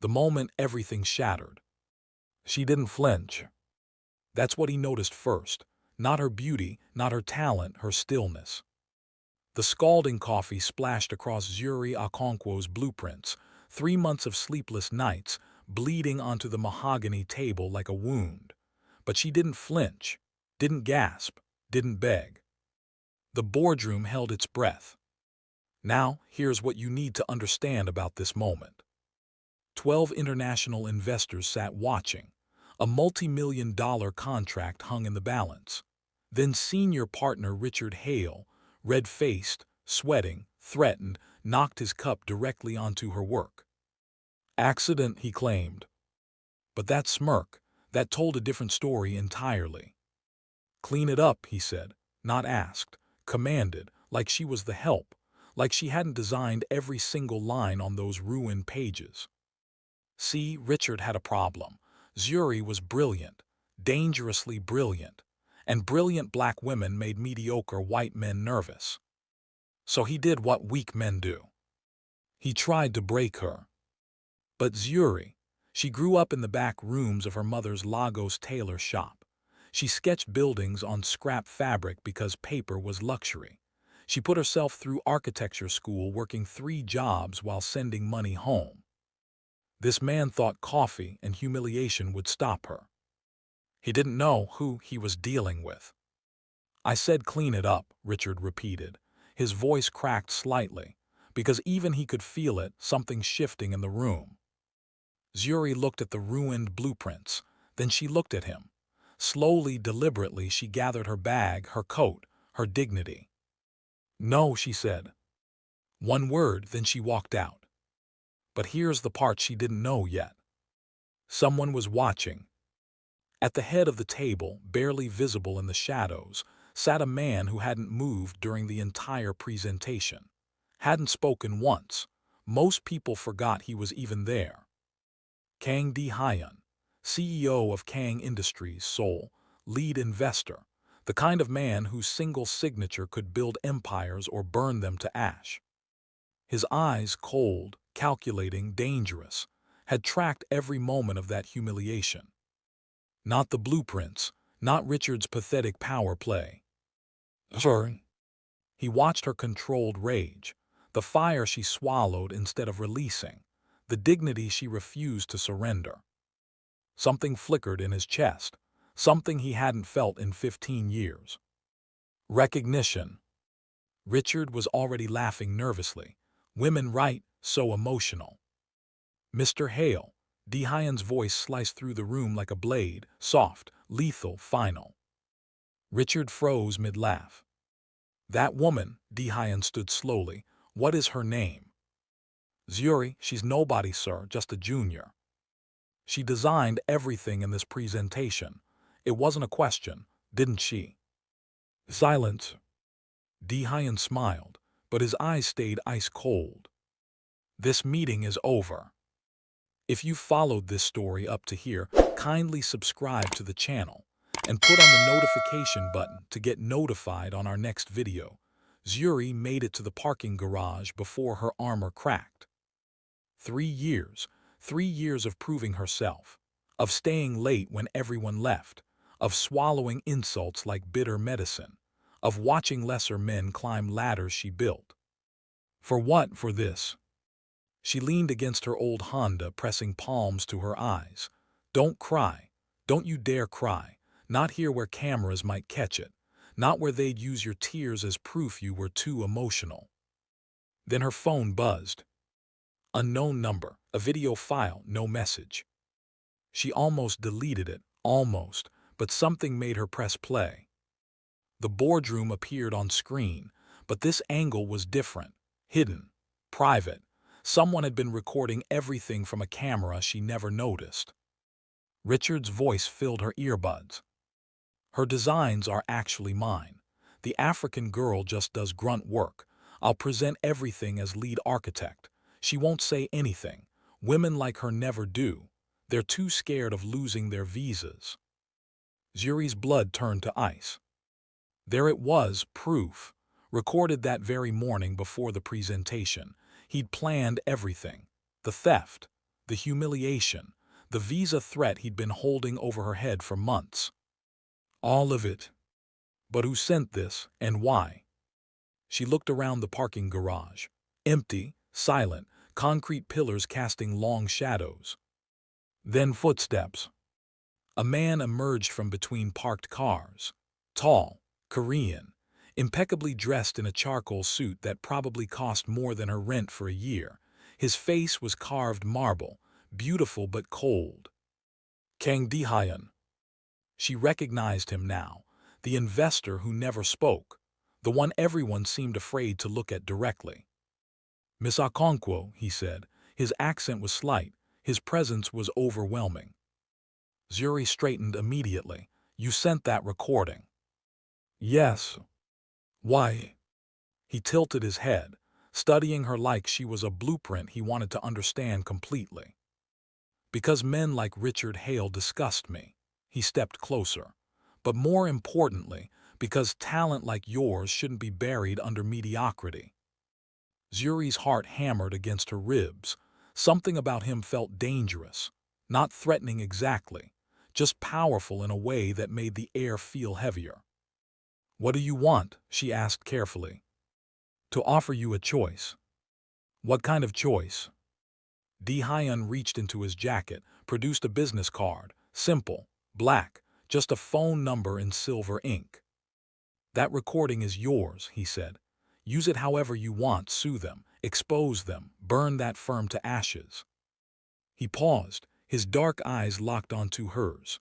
The moment everything shattered. She didn't flinch. That's what he noticed first. Not her beauty, not her talent, her stillness. The scalding coffee splashed across Zuri Okonkwo's blueprints, 3 months of sleepless nights, bleeding onto the mahogany table like a wound. But she didn't flinch, didn't gasp, didn't beg. The boardroom held its breath. Now, here's what you need to understand about this moment. 12 international investors sat watching. A multi-million-dollar contract hung in the balance. Then senior partner Richard Hale, red-faced, sweating, threatened, knocked his cup directly onto her work. Accident, he claimed. But that smirk, that told a different story entirely. Clean it up, he said, not asked, commanded, like she was the help, like she hadn't designed every single line on those ruined pages. See, Richard had a problem. Zuri was brilliant, dangerously brilliant, and brilliant black women made mediocre white men nervous. So he did what weak men do. He tried to break her. But Zuri, she grew up in the back rooms of her mother's Lagos tailor shop. She sketched buildings on scrap fabric because paper was luxury. She put herself through architecture school working 3 jobs while sending money home. This man thought coffee and humiliation would stop her. He didn't know who he was dealing with. I said clean it up, Richard repeated. His voice cracked slightly, because even he could feel it, something shifting in the room. Zuri looked at the ruined blueprints, then she looked at him. Slowly, deliberately, she gathered her bag, her coat, her dignity. No, she said. One word, then she walked out. But here's the part she didn't know yet. Someone was watching. At the head of the table, barely visible in the shadows, sat a man who hadn't moved during the entire presentation. Hadn't spoken once. Most people forgot he was even there. Kang Dae-hyun, CEO of Kang Industries Seoul, lead investor, the kind of man whose single signature could build empires or burn them to ash. His eyes, cold, calculating, dangerous, had tracked every moment of that humiliation. Not the blueprints, not Richard's pathetic power play. Sorry. He watched her controlled rage, the fire she swallowed instead of releasing, the dignity she refused to surrender. Something flickered in his chest, something he hadn't felt in 15 years. Recognition. Richard was already laughing nervously. Women right, so emotional. Mr. Hale, Dae-hyun's voice sliced through the room like a blade, soft, lethal, final. Richard froze mid-laugh. That woman, Dae-hyun stood slowly. What is her name? Zuri, she's nobody, sir, just a junior. She designed everything in this presentation. It wasn't a question, didn't she? Silence. Dae-hyun smiled, but his eyes stayed ice cold. This meeting is over. If you followed this story up to here, kindly subscribe to the channel and put on the notification button to get notified on our next video. Zuri made it to the parking garage before her armor cracked. 3 years, 3 years of proving herself, of staying late when everyone left, of swallowing insults like bitter medicine, of watching lesser men climb ladders she built. For what? For this. She leaned against her old Honda, pressing palms to her eyes. Don't cry. Don't you dare cry. Not here where cameras might catch it. Not where they'd use your tears as proof you were too emotional. Then her phone buzzed. Unknown number, a video file, no message. She almost deleted it, almost, but something made her press play. The boardroom appeared on screen, but this angle was different, hidden, private. Someone had been recording everything from a camera she never noticed. Richard's voice filled her earbuds. Her designs are actually mine. The African girl just does grunt work. I'll present everything as lead architect. She won't say anything. Women like her never do. They're too scared of losing their visas. Zuri's blood turned to ice. There it was, proof, recorded that very morning before the presentation. He'd planned everything. The theft, the humiliation, the visa threat he'd been holding over her head for months. All of it. But who sent this, and why? She looked around the parking garage. Empty, silent, concrete pillars casting long shadows. Then footsteps. A man emerged from between parked cars. Tall, Korean, impeccably dressed in a charcoal suit that probably cost more than her rent for a year. His face was carved marble, beautiful but cold. Kang Dae-hyun. She recognized him now, the investor who never spoke, the one everyone seemed afraid to look at directly. "Miss Okonkwo," he said. His accent was slight, his presence was overwhelming. Zuri straightened immediately. "You sent that recording?" "Yes." "Why?" He tilted his head, studying her like she was a blueprint he wanted to understand completely. "Because men like Richard Hale disgust me." He stepped closer. "But more importantly, because talent like yours shouldn't be buried under mediocrity." Zuri's heart hammered against her ribs. Something about him felt dangerous, not threatening exactly, just powerful in a way that made the air feel heavier. "What do you want?" she asked carefully. "To offer you a choice." "What kind of choice?" Dae-hyun reached into his jacket, produced a business card, simple, black, just a phone number in silver ink. "That recording is yours," he said. "Use it however you want, sue them, expose them, burn that firm to ashes." He paused, his dark eyes locked onto hers.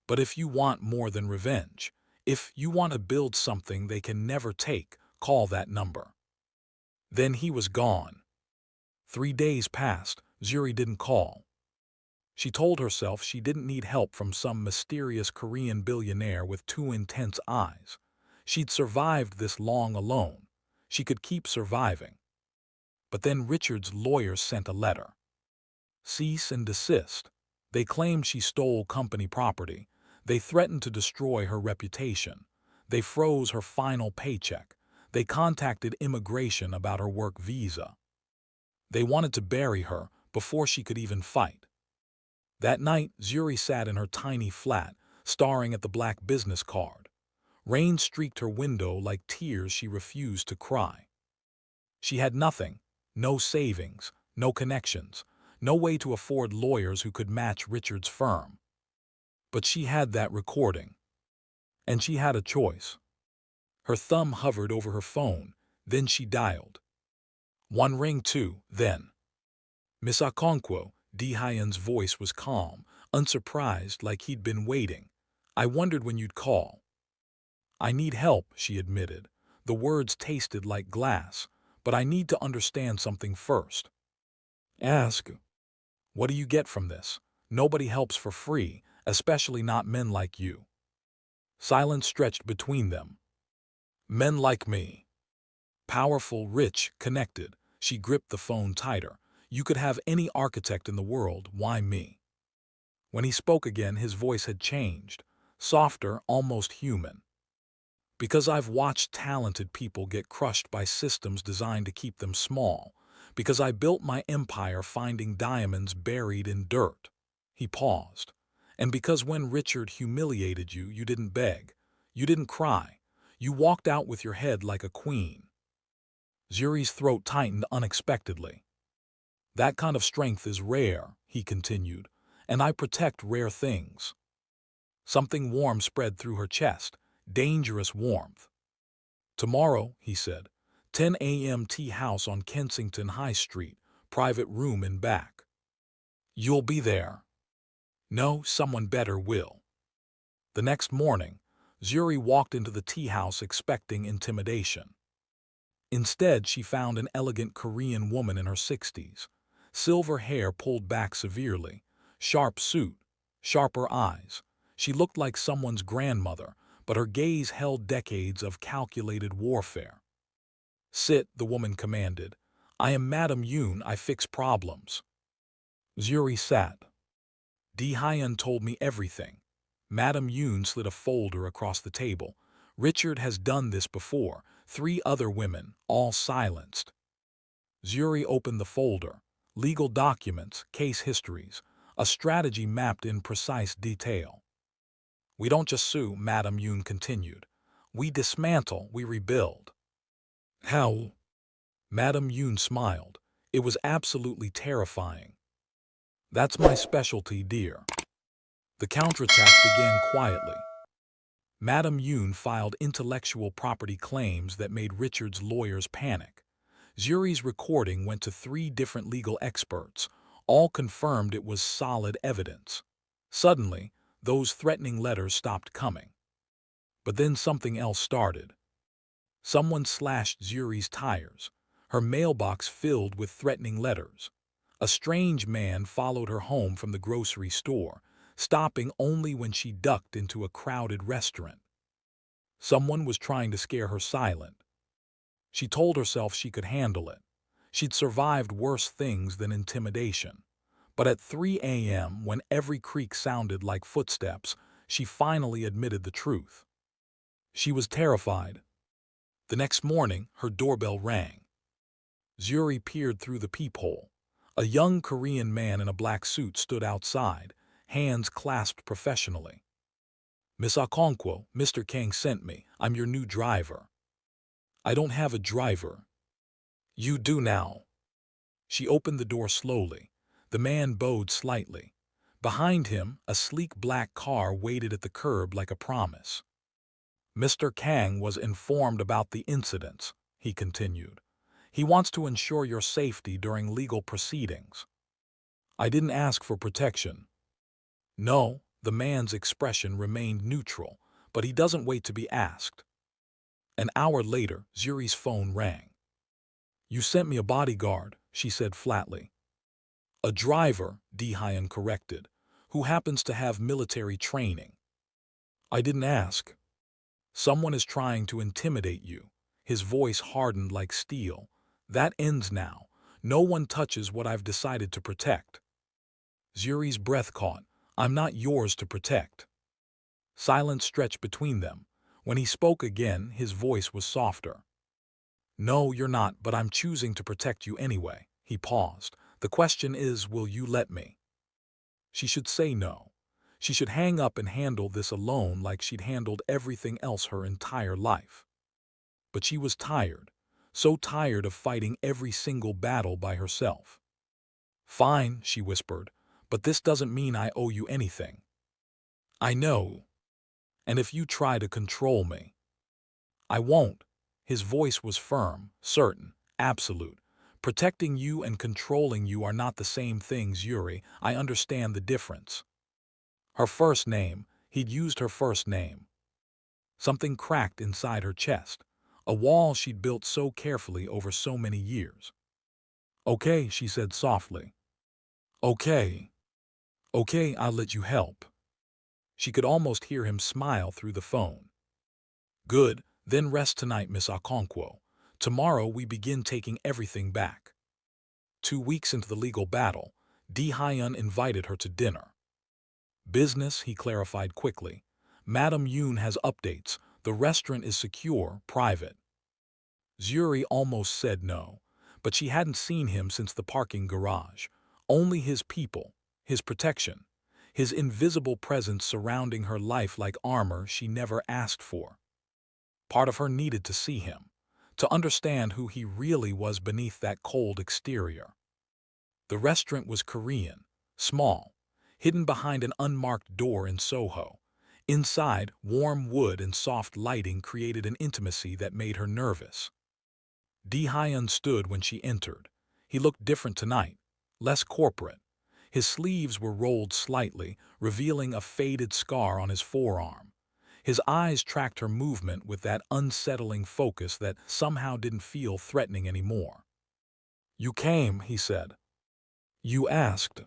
"But if you want more than revenge, if you want to build something they can never take, call that number." Then he was gone. 3 days passed, Zuri didn't call. She told herself she didn't need help from some mysterious Korean billionaire with 2 intense eyes. She'd survived this long alone. She could keep surviving. But then Richard's lawyers sent a letter. Cease and desist. They claimed she stole company property. They threatened to destroy her reputation. They froze her final paycheck. They contacted immigration about her work visa. They wanted to bury her before she could even fight. That night, Zuri sat in her tiny flat, staring at the black business card. Rain streaked her window like tears she refused to cry. She had nothing, no savings, no connections, no way to afford lawyers who could match Richard's firm. But she had that recording. And she had a choice. Her thumb hovered over her phone, then she dialed. 1 ring, 2, then. "Miss Okonkwo." Dae-hyun's voice was calm, unsurprised, like he'd been waiting. "I wondered when you'd call." "I need help," she admitted. The words tasted like glass, "but I need to understand something first." "Ask." "What do you get from this? Nobody helps for free, especially not men like you." Silence stretched between them. "Men like me. Powerful, rich, connected." She gripped the phone tighter. "You could have any architect in the world, why me?" When he spoke again, his voice had changed, softer, almost human. "Because I've watched talented people get crushed by systems designed to keep them small. Because I built my empire finding diamonds buried in dirt." He paused. "And because when Richard humiliated you, you didn't beg. You didn't cry. You walked out with your head like a queen." Zuri's throat tightened unexpectedly. "That kind of strength is rare," he continued, "and I protect rare things." Something warm spread through her chest, dangerous warmth. "Tomorrow," he said, 10 a.m. tea house on Kensington High Street, private room in back. "You'll be there." "No, someone better will." The next morning, Zuri walked into the tea house expecting intimidation. Instead, she found an elegant Korean woman in her 60s. Silver hair pulled back severely, sharp suit, sharper eyes. She looked like someone's grandmother, but her gaze held decades of calculated warfare. "Sit," the woman commanded. "I am Madam Yoon, I fix problems." Zuri sat. "Dae-hyun told me everything." Madam Yoon slid a folder across the table. "Richard has done this before. 3 other women, all silenced." Zuri opened the folder. Legal documents, case histories, a strategy mapped in precise detail. We don't just sue, Madam Yoon continued. We dismantle, we rebuild. How? Madam Yoon smiled. It was absolutely terrifying. That's my specialty, dear. The counterattack began quietly. Madam Yoon filed intellectual property claims that made Richard's lawyers panic. Zuri's recording went to 3 different legal experts. All confirmed it was solid evidence. Suddenly, those threatening letters stopped coming. But then something else started. Someone slashed Zuri's tires, her mailbox filled with threatening letters. A strange man followed her home from the grocery store, stopping only when she ducked into a crowded restaurant. Someone was trying to scare her silent. She told herself she could handle it. She'd survived worse things than intimidation. But at 3 a.m., when every creak sounded like footsteps, she finally admitted the truth. She was terrified. The next morning, her doorbell rang. Zuri peered through the peephole. A young Korean man in a black suit stood outside, hands clasped professionally. Miss Okonkwo, Mr. Kang sent me. I'm your new driver. I don't have a driver. You do now. She opened the door slowly. The man bowed slightly. Behind him, a sleek black car waited at the curb like a promise. Mr. Kang was informed about the incidents, he continued. He wants to ensure your safety during legal proceedings. I didn't ask for protection. No, the man's expression remained neutral, but he doesn't wait to be asked. An hour later, Zuri's phone rang. You sent me a bodyguard, she said flatly. A driver, Dae-hyun corrected, who happens to have military training. I didn't ask. Someone is trying to intimidate you. His voice hardened like steel. That ends now. No one touches what I've decided to protect. Zuri's breath caught. I'm not yours to protect. Silence stretched between them. When he spoke again, his voice was softer. No, you're not, but I'm choosing to protect you anyway. He paused. The question is, will you let me? She should say no. She should hang up and handle this alone like she'd handled everything else her entire life. But she was tired, so tired of fighting every single battle by herself. Fine, she whispered, but this doesn't mean I owe you anything. I know. And if you try to control me, I won't. His voice was firm, certain, absolute. Protecting you and controlling you are not the same things, Zuri. I understand the difference. Her first name, he'd used her first name. Something cracked inside her chest, a wall she'd built so carefully over so many years. Okay, she said softly. Okay. Okay, I'll let you help. She could almost hear him smile through the phone. Good, then rest tonight, Miss Okonkwo. Tomorrow we begin taking everything back. 2 weeks into the legal battle, Dae-hyun invited her to dinner. Business, he clarified quickly. Madam Yoon has updates. The restaurant is secure, private. Zuri almost said no, but she hadn't seen him since the parking garage. Only his people, his protection, his invisible presence surrounding her life like armor she never asked for. Part of her needed to see him, to understand who he really was beneath that cold exterior. The restaurant was Korean, small, hidden behind an unmarked door in Soho. Inside, warm wood and soft lighting created an intimacy that made her nervous. Dae-hyun stood when she entered. He looked different tonight, less corporate. His sleeves were rolled slightly, revealing a faded scar on his forearm. His eyes tracked her movement with that unsettling focus that somehow didn't feel threatening anymore. You came, he said. You asked.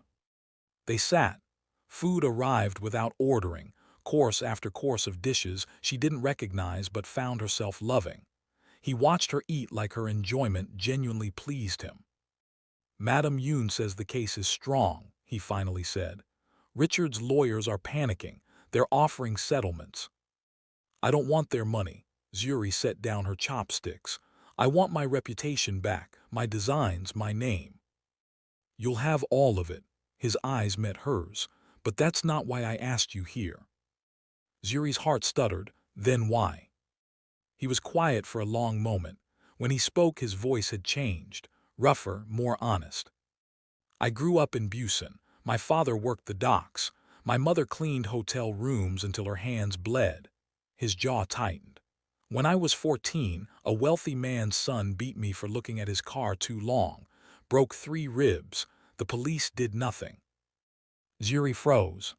They sat. Food arrived without ordering, course after course of dishes she didn't recognize but found herself loving. He watched her eat like her enjoyment genuinely pleased him. Madam Yoon says the case is strong, he finally said. Richard's lawyers are panicking. They're offering settlements. I don't want their money. Zuri set down her chopsticks. I want my reputation back, my designs, my name. You'll have all of it. His eyes met hers. But that's not why I asked you here. Zuri's heart stuttered. Then why? He was quiet for a long moment. When he spoke, his voice had changed. Rougher, more honest. I grew up in Blasian. My father worked the docks. My mother cleaned hotel rooms until her hands bled. His jaw tightened. When I was 14, a wealthy man's son beat me for looking at his car too long. Broke 3 ribs. The police did nothing. Zuri froze.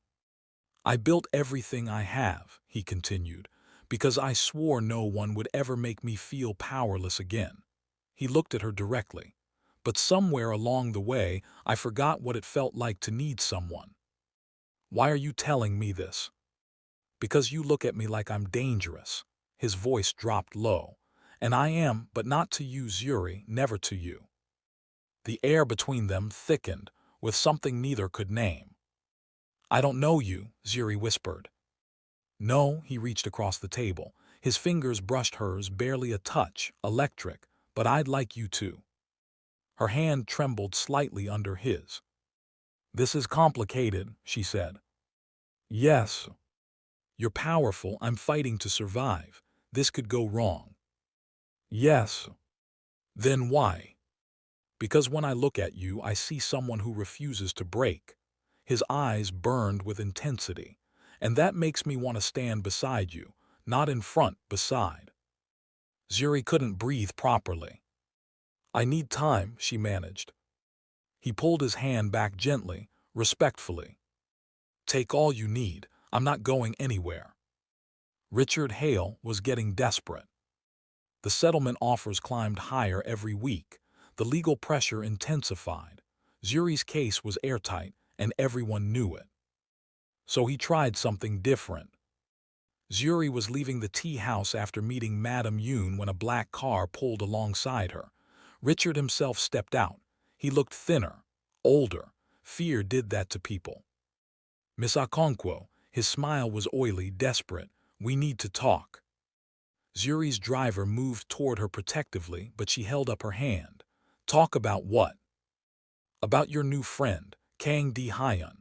I built everything I have, he continued, because I swore no one would ever make me feel powerless again. He looked at her directly. But somewhere along the way, I forgot what it felt like to need someone. Why are you telling me this? Because you look at me like I'm dangerous. His voice dropped low. And I am, but not to you, Zuri, never to you. The air between them thickened with something neither could name. I don't know you, Zuri whispered. No, he reached across the table. His fingers brushed hers, barely a touch, electric, but I'd like you to. Her hand trembled slightly under his. This is complicated, she said. Yes. You're powerful, I'm fighting to survive. This could go wrong. Yes. Then why? Because when I look at you, I see someone who refuses to break. His eyes burned with intensity. And that makes me want to stand beside you, not in front, beside. Zuri couldn't breathe properly. I need time, she managed. He pulled his hand back gently, respectfully. Take all you need, I'm not going anywhere. Richard Hale was getting desperate. The settlement offers climbed higher every week. The legal pressure intensified. Zuri's case was airtight, and everyone knew it. So he tried something different. Zuri was leaving the tea house after meeting Madame Yoon when a black car pulled alongside her. Richard himself stepped out. He looked thinner, older. Fear did that to people. Miss Okonkwo, his smile was oily, desperate. We need to talk. Zuri's driver moved toward her protectively, but she held up her hand. Talk about what? About your new friend, Kang Dae-hyun.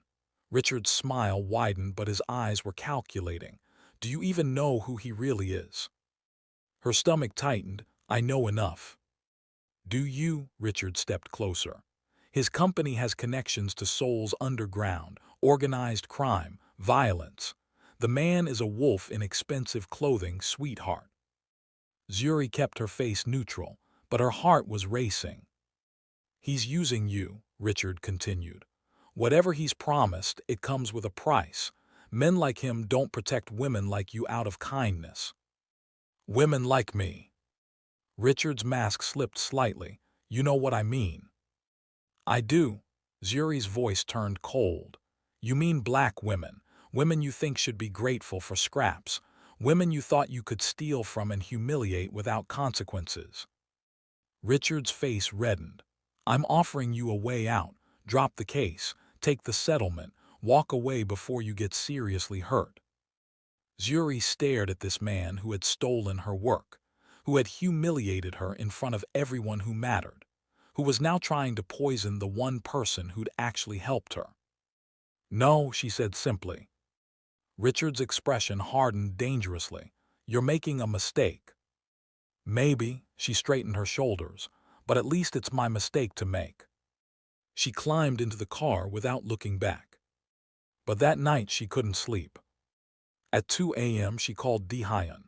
Richard's smile widened, but his eyes were calculating. Do you even know who he really is? Her stomach tightened. I know enough. Do you? Richard stepped closer. His company has connections to Seoul's underground, organized crime, violence. The man is a wolf in expensive clothing, sweetheart. Zuri kept her face neutral, but her heart was racing. He's using you, Richard continued. Whatever he's promised, it comes with a price. Men like him don't protect women like you out of kindness. Women like me. Richard's mask slipped slightly. You know what I mean. I do. Zuri's voice turned cold. You mean black women. Women you think should be grateful for scraps. Women you thought you could steal from and humiliate without consequences. Richard's face reddened. I'm offering you a way out. Drop the case. Take the settlement. Walk away before you get seriously hurt. Zuri stared at this man who had stolen her work, who had humiliated her in front of everyone who mattered, who was now trying to poison the one person who'd actually helped her. No, she said simply. Richard's expression hardened dangerously. You're making a mistake. Maybe, she straightened her shoulders, but at least it's my mistake to make. She climbed into the car without looking back. But that night she couldn't sleep. At 2 a.m. she called Dae-hyun.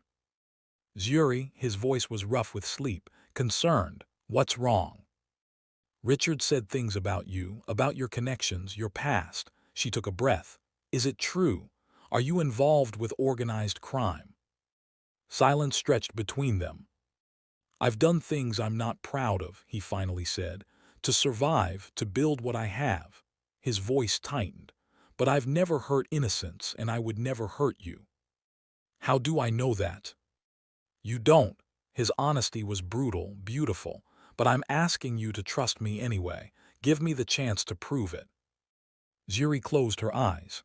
Zuri, his voice was rough with sleep, concerned. What's wrong? Richard said things about you, about your connections, your past. She took a breath. Is it true? Are you involved with organized crime? Silence stretched between them. I've done things I'm not proud of, he finally said. To survive, to build what I have. His voice tightened. But I've never hurt innocents, and I would never hurt you. How do I know that? You don't. His honesty was brutal, beautiful, but I'm asking you to trust me anyway. Give me the chance to prove it. Zuri closed her eyes.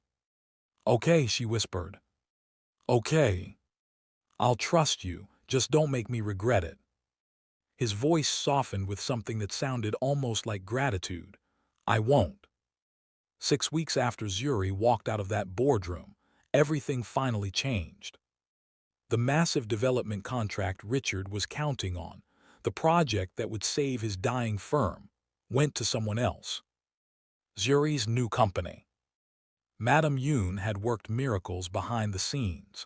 Okay, she whispered. Okay. I'll trust you, just don't make me regret it. His voice softened with something that sounded almost like gratitude. I won't. 6 weeks after Zuri walked out of that boardroom, everything finally changed. The massive development contract Richard was counting on, the project that would save his dying firm, went to someone else. Zuri's new company. Madame Yoon had worked miracles behind the scenes.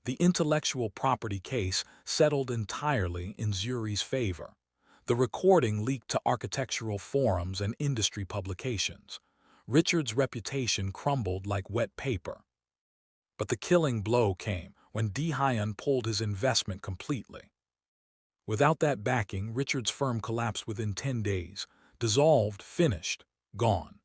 The intellectual property case settled entirely in Zuri's favor. The recording leaked to architectural forums and industry publications. Richard's reputation crumbled like wet paper. But the killing blow came when Dae-hyun pulled his investment completely. Without that backing, Richard's firm collapsed within 10 days, dissolved, finished, gone.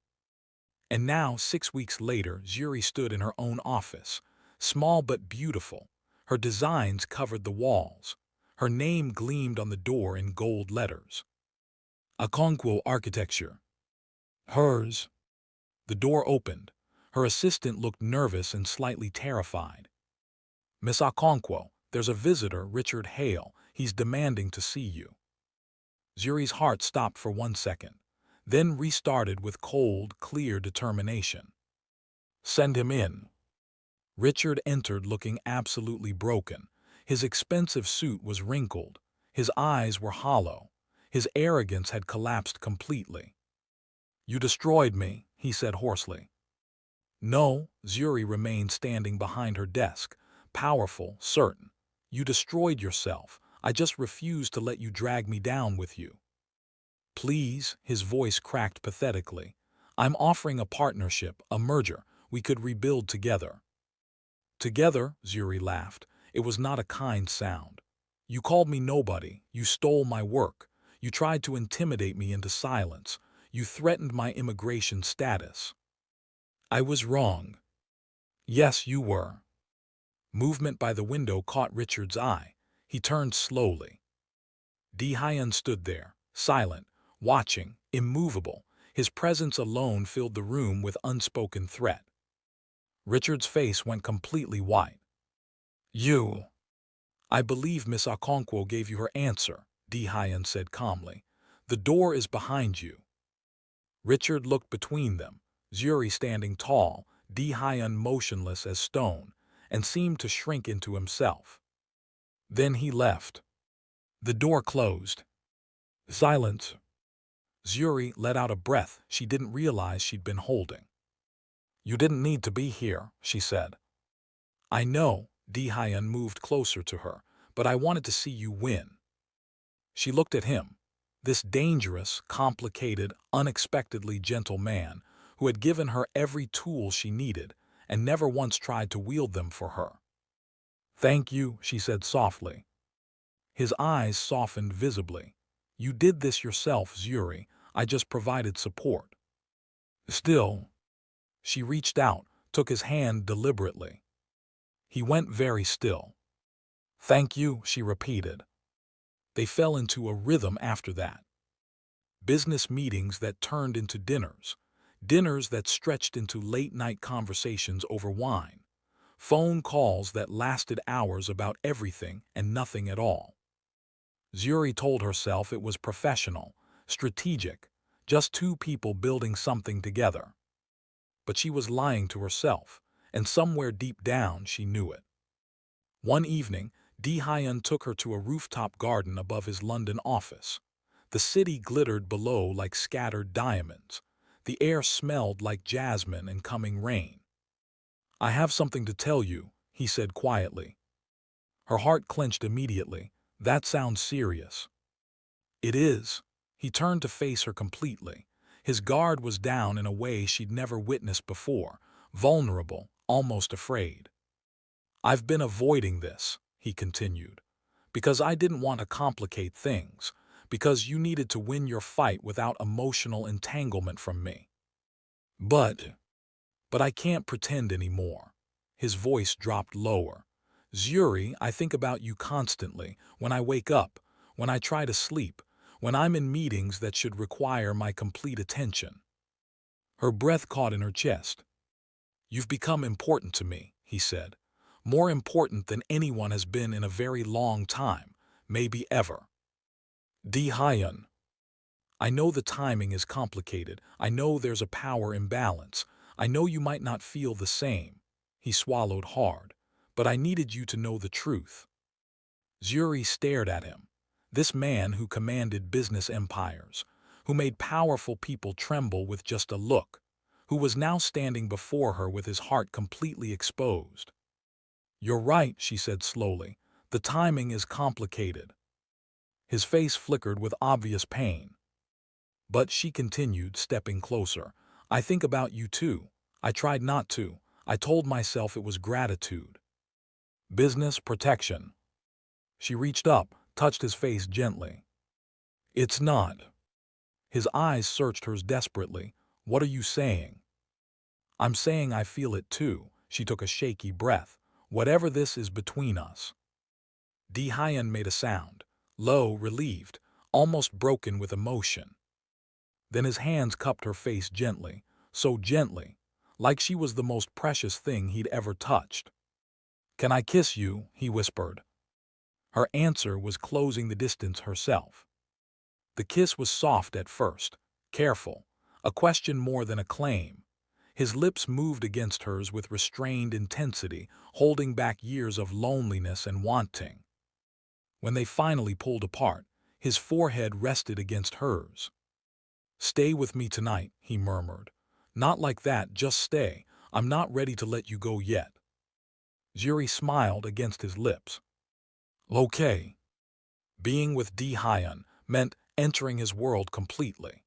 And now, 6 weeks later, Zuri stood in her own office, small but beautiful. Her designs covered the walls. Her name gleamed on the door in gold letters. Okonkwo Architecture. Hers. The door opened. Her assistant looked nervous and slightly terrified. Miss Okonkwo, there's a visitor, Richard Hale. He's demanding to see you. Zuri's heart stopped for 1 second, then restarted with cold, clear determination. Send him in. Richard entered looking absolutely broken. His expensive suit was wrinkled. His eyes were hollow. His arrogance had collapsed completely. You destroyed me, he said hoarsely. No, Zuri remained standing behind her desk, powerful, certain. You destroyed yourself. I just refused to let you drag me down with you. Please, his voice cracked pathetically. I'm offering a partnership, a merger. We could rebuild together. Together, Zuri laughed. It was not a kind sound. You called me nobody. You stole my work. You tried to intimidate me into silence. You threatened my immigration status. I was wrong. Yes, you were. Movement by the window caught Richard's eye. He turned slowly. Dae-hyun stood there, silent, watching, immovable. His presence alone filled the room with unspoken threat. Richard's face went completely white. You. I believe Miss Okonkwo gave you her answer, Dae-hyun said calmly. The door is behind you. Richard looked between them, Zuri standing tall, Dae-hyun motionless as stone, and seemed to shrink into himself. Then he left. The door closed. Silence. Zuri let out a breath she didn't realize she'd been holding. You didn't need to be here, she said. I know, Dae-hyun moved closer to her, but I wanted to see you win. She looked at him, this dangerous, complicated, unexpectedly gentle man who had given her every tool she needed and never once tried to wield them for her. Thank you, she said softly. His eyes softened visibly. You did this yourself, Zuri. I just provided support. Still, she reached out, took his hand deliberately. He went very still. Thank you, she repeated. They fell into a rhythm after that. Business meetings that turned into dinners. Dinners that stretched into late-night conversations over wine. Phone calls that lasted hours about everything and nothing at all. Zuri told herself it was professional, strategic, just two people building something together. But she was lying to herself, and somewhere deep down she knew it. One evening, Dae-hyun took her to a rooftop garden above his London office. The city glittered below like scattered diamonds. The air smelled like jasmine and coming rain. I have something to tell you, he said quietly. Her heart clenched immediately. That sounds serious. It is. He turned to face her completely. His guard was down in a way she'd never witnessed before, vulnerable, almost afraid. I've been avoiding this, he continued, because I didn't want to complicate things, because you needed to win your fight without emotional entanglement from me. But I can't pretend anymore. His voice dropped lower. Zuri, I think about you constantly, when I wake up, when I try to sleep, when I'm in meetings that should require my complete attention. Her breath caught in her chest. You've become important to me, he said. More important than anyone has been in a very long time, maybe ever. Dae-hyun. I know the timing is complicated. I know there's a power imbalance. I know you might not feel the same. He swallowed hard. But I needed you to know the truth. Zuri stared at him. This man who commanded business empires, who made powerful people tremble with just a look, who was now standing before her with his heart completely exposed. "You're right," she said slowly. "The timing is complicated." His face flickered with obvious pain. But she continued, stepping closer. "I think about you too. I tried not to. I told myself it was gratitude. Business protection." She reached up, touched his face gently. "It's not." His eyes searched hers desperately. "What are you saying?" "I'm saying I feel it too." She took a shaky breath. "Whatever this is between us." Dae-hyun made a sound, low, relieved, almost broken with emotion. Then his hands cupped her face gently, so gently, like she was the most precious thing he'd ever touched. "Can I kiss you?" he whispered. Her answer was closing the distance herself. The kiss was soft at first, careful, a question more than a claim. His lips moved against hers with restrained intensity, holding back years of loneliness and wanting. When they finally pulled apart, his forehead rested against hers. "Stay with me tonight," he murmured. "Not like that, just stay. I'm not ready to let you go yet." Zuri smiled against his lips. "Okay." Being with Dae-hyun meant entering his world completely.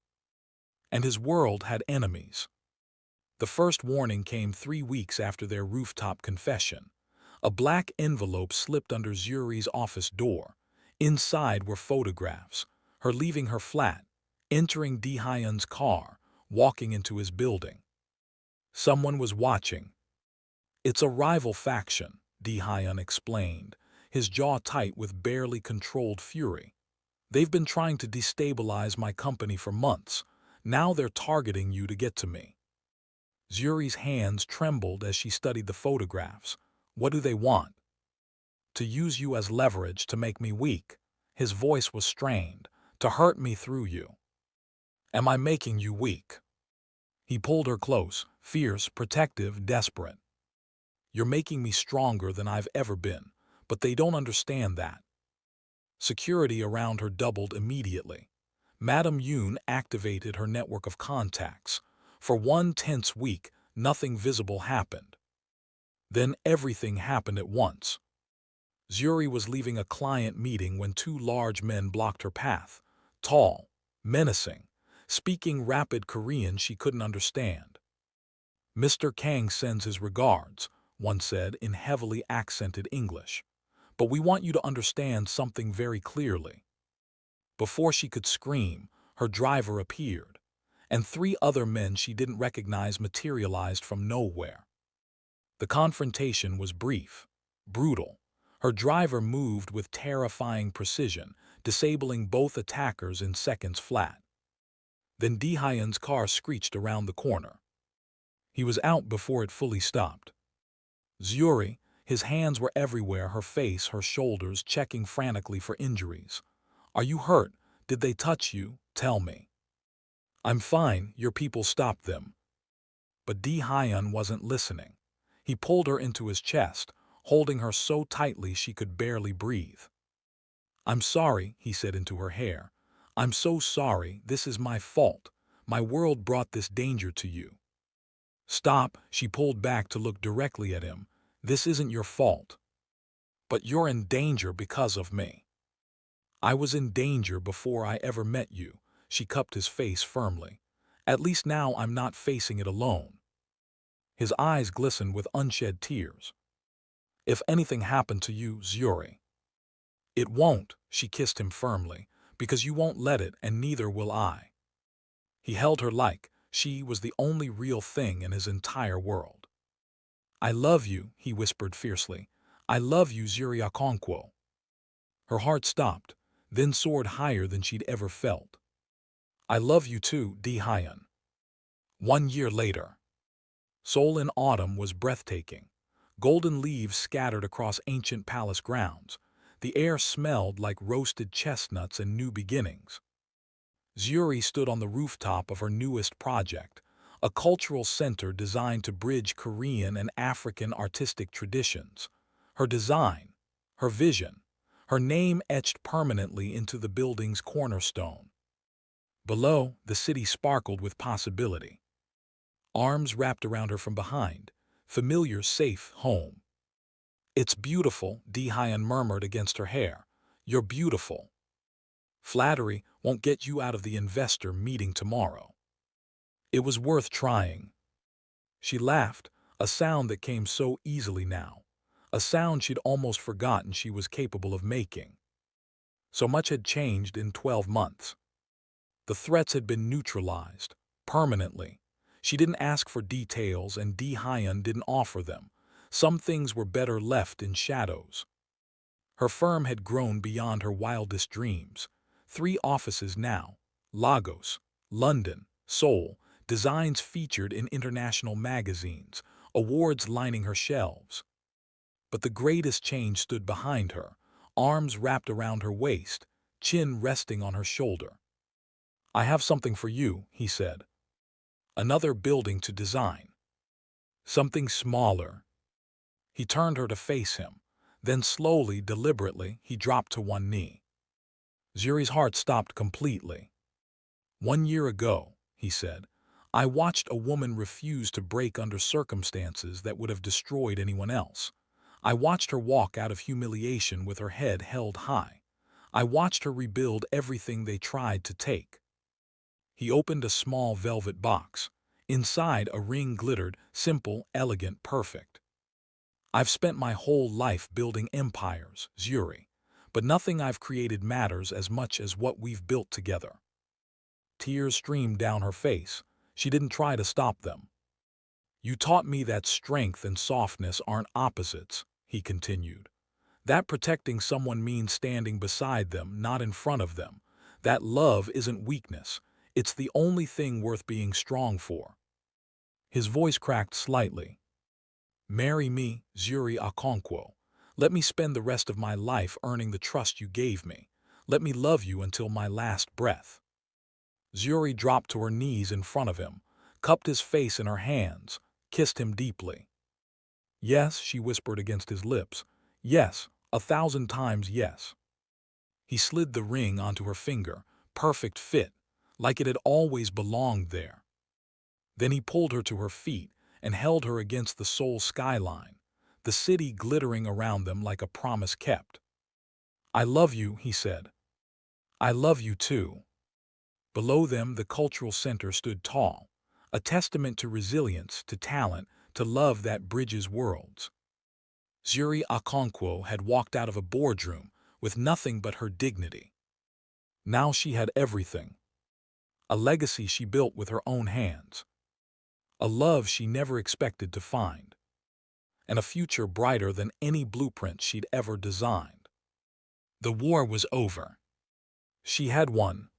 And his world had enemies. The first warning came 3 weeks after their rooftop confession. A black envelope slipped under Zuri's office door. Inside were photographs, her leaving her flat, entering Dae-hyun's car, walking into his building. Someone was watching. "It's a rival faction," Dae-hyun explained, his jaw tight with barely controlled fury. "They've been trying to destabilize my company for months. Now they're targeting you to get to me." Zuri's hands trembled as she studied the photographs. "What do they want?" "To use you as leverage to make me weak." His voice was strained. "To hurt me through you." "Am I making you weak?" He pulled her close, fierce, protective, desperate. "You're making me stronger than I've ever been, but they don't understand that." Security around her doubled immediately. Madame Yoon activated her network of contacts. For one tense week, nothing visible happened. Then everything happened at once. Zuri was leaving a client meeting when 2 large men blocked her path. Tall, menacing, speaking rapid Korean she couldn't understand. "Mr. Kang sends his regards," one said in heavily accented English. "But we want you to understand something very clearly." Before she could scream, her driver appeared, and 3 other men she didn't recognize materialized from nowhere. The confrontation was brief, brutal. Her driver moved with terrifying precision, disabling both attackers in seconds flat. Then Dae-hyun's car screeched around the corner. He was out before it fully stopped. Zuri, his hands were everywhere, her face, her shoulders, checking frantically for injuries. "Are you hurt? Did they touch you? Tell me." "I'm fine, your people stopped them." But Dae-hyun wasn't listening. He pulled her into his chest, holding her so tightly she could barely breathe. "I'm sorry," he said into her hair. "I'm so sorry, this is my fault. My world brought this danger to you." "Stop," she pulled back to look directly at him. "This isn't your fault. But you're in danger because of me." "I was in danger before I ever met you." She cupped his face firmly. "At least now I'm not facing it alone." His eyes glistened with unshed tears. "If anything happened to you, Zuri." "It won't," she kissed him firmly, "because you won't let it, and neither will I." He held her like she was the only real thing in his entire world. "I love you," he whispered fiercely. "I love you, Zuri Okonkwo." Her heart stopped, then soared higher than she'd ever felt. "I love you too, Dae-hyun." 1 year later. Seoul in autumn was breathtaking. Golden leaves scattered across ancient palace grounds. The air smelled like roasted chestnuts and new beginnings. Zuri stood on the rooftop of her newest project, a cultural center designed to bridge Korean and African artistic traditions. Her design, her vision, her name etched permanently into the building's cornerstone. Below, the city sparkled with possibility. Arms wrapped around her from behind, familiar, safe home. "It's beautiful," Dae-hyun murmured against her hair. "You're beautiful. Flattery won't get you out of the investor meeting tomorrow." "It was worth trying." She laughed, a sound that came so easily now, a sound she'd almost forgotten she was capable of making. So much had changed in 12 months. The threats had been neutralized, permanently. She didn't ask for details, and Dae-hyun didn't offer them. Some things were better left in shadows. Her firm had grown beyond her wildest dreams. 3 offices now: Lagos, London, Seoul, designs featured in international magazines, awards lining her shelves. But the greatest change stood behind her, arms wrapped around her waist, chin resting on her shoulder. "I have something for you," he said. "Another building to design. Something smaller." He turned her to face him. Then slowly, deliberately, he dropped to one knee. Zuri's heart stopped completely. "1 year ago," he said, "I watched a woman refuse to break under circumstances that would have destroyed anyone else. I watched her walk out of humiliation with her head held high. I watched her rebuild everything they tried to take." He opened a small velvet box. Inside, a ring glittered, simple, elegant, perfect. "I've spent my whole life building empires, Zuri, but nothing I've created matters as much as what we've built together." Tears streamed down her face. She didn't try to stop them. "You taught me that strength and softness aren't opposites," he continued. "That protecting someone means standing beside them, not in front of them. That love isn't weakness. It's the only thing worth being strong for." His voice cracked slightly. "Marry me, Zuri Okonkwo. Let me spend the rest of my life earning the trust you gave me. Let me love you until my last breath." Zuri dropped to her knees in front of him, cupped his face in her hands, kissed him deeply. "Yes," she whispered against his lips. "Yes, 1,000 times yes." He slid the ring onto her finger, perfect fit, like it had always belonged there. Then he pulled her to her feet and held her against the Seoul skyline, the city glittering around them like a promise kept. "I love you," he said. "I love you too." Below them, the cultural center stood tall, a testament to resilience, to talent, to love that bridges worlds. Zuri Okonkwo had walked out of a boardroom with nothing but her dignity. Now she had everything. A legacy she built with her own hands. A love she never expected to find. And a future brighter than any blueprint she'd ever designed. The war was over. She had won.